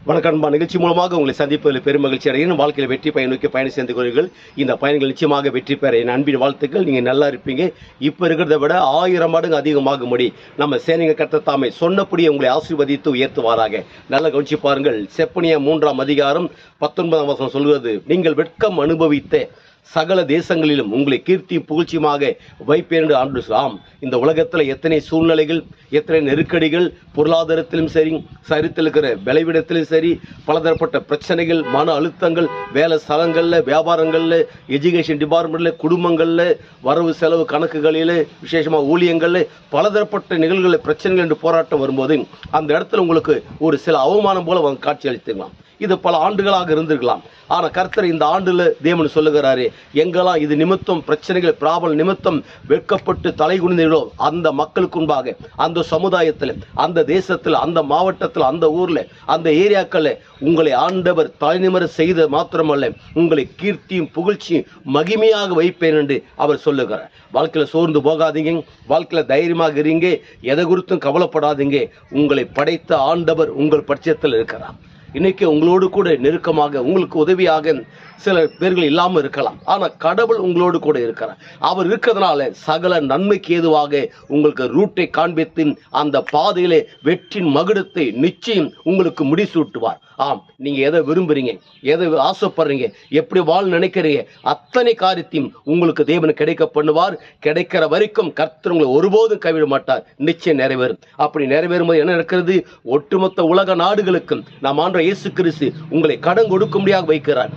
வணக்கம். நிகழ்ச்சி மூலமாக உங்களை சந்திப்பதில் பெருமகிழ்ச்சி அடைகிறேன். வாழ்க்கையில் வெற்றி பயனுக்கு பயணம் செய்து கொள்வீர்கள். இந்த பயணங்கள் நிச்சயமாக வெற்றி பெற என் அன்பின் வாழ்த்துக்கள். நீங்கள் நல்லா இருப்பீங்க. இப்போ இருக்கிறத விட 1000 மடங்கு அதிகமாகும்படி நம்ம சேனைங்க கர்த்தர் தாமே சொன்னபடியே உங்களை ஆசீர்வதித்து உயர்த்துவாராக. நல்லா கவனிச்சு பாருங்கள். செப்பனியா 3ஆம் அதிகாரம் 19ஆம் வசனம் சொல்வது, நீங்கள் வெட்கம் அனுபவித்த சகல தேசங்களிலும் உங்களை கீர்த்தி புகழ்ச்சியுமாக வைப்பேன் என்று ஆண்டு. ஆம், இந்த உலகத்தில் எத்தனை சூழ்நிலைகள், எத்தனை நெருக்கடிகள், பொருளாதாரத்திலும் சரி, சரித்தில் இருக்கிற விளைவிடத்திலும் சரி, பலதரப்பட்ட பிரச்சனைகள், மன அழுத்தங்கள், வேலை ஸ்தலங்களில், வியாபாரங்களில், எஜுகேஷன் டிபார்ட்மெண்ட்டில், குடும்பங்களில், வரவு செலவு கணக்குகளில், விசேஷமாக ஊழியங்களில், பலதரப்பட்ட நிகழ்வுகளில் பிரச்சனைகள் என்று போராட்டம் வரும்போது அந்த இடத்துல உங்களுக்கு ஒரு சில அவமானம் போல காட்சி அளித்துக்கலாம். இது பல ஆண்டுகளாக இருந்திருக்கலாம். ஆனால் கர்த்தர் இந்த ஆண்டில் தேவன் சொல்லுகிறாரு, எங்கெல்லாம் இது நிமித்தம் பிரச்சனைகள் பிராபல நிமித்தம் வெட்கப்பட்டு தலை குனிந்தீர்களோ அந்த மக்களுக்கு முன்பாக, அந்த சமுதாயத்தில், அந்த தேசத்தில், அந்த மாவட்டத்தில், அந்த ஊரில், அந்த ஏரியாக்களில் உங்களை ஆண்டவர் தலைநிமர செய்த மாத்திரமல்ல, உங்களை கீர்த்தியும் புகழ்ச்சியும் மகிமையாக வைப்பேன் என்று அவர் சொல்லுகிறார். வாழ்க்கையில் சோர்ந்து போகாதீங்க, வாழ்க்கையில் தைரியமாக இருங்க, எதை குறித்தும் கவலைப்படாதீங்க. உங்களை படைத்த ஆண்டவர் உங்கள் பட்சத்தில் இருக்கிறார். இன்னைக்கு உங்களோடு கூட நெருக்கமாக, உங்களுக்கு உதவியாக சில பேர்கள் இல்லாமல் இருக்கலாம். ஆனால் கடவுள் உங்களோடு கூட இருக்கிறார். அவர் இருக்கிறதுனால சகல நன்மைக்கு ஏதுவாக உங்களுக்கு ரூட்டை காண்பித்து அந்த பாதையிலே வெற்றின் மகுடத்தை நிச்சயம் உங்களுக்கு முடிசூட்டுவார். ஆம், நீங்க எதை விரும்புறீங்க, எதை ஆசைப்படுறீங்க, எப்படி வாழ நினைக்கிறீங்க, அத்தனை காரியத்தையும் உங்களுக்கு தேவன் கிடைக்க பண்ணுவார். கிடைக்கிற வரைக்கும் கர்த்தர் உங்களை ஒருபோதும் கைவிட மாட்டார். நிச்சயம் நிறைவேறும். அப்படி நிறைவேறும்போது என்ன நடக்கிறது? ஒட்டுமொத்த உலக நாடுகளுக்கும் நாம் ஆண்ட இயேசு கிறிஸ்து உங்களை கடன் கொடுக்கும்படியாக வைக்கிறார்.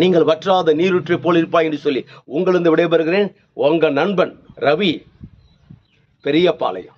நீங்கள் வற்றாத நீரூற்றை போல் இருப்பாய் என்று சொல்லி உங்களிருந்து விடைபெறுகிறேன். உங்க நண்பன் ரவி, பெரியபாளையம்.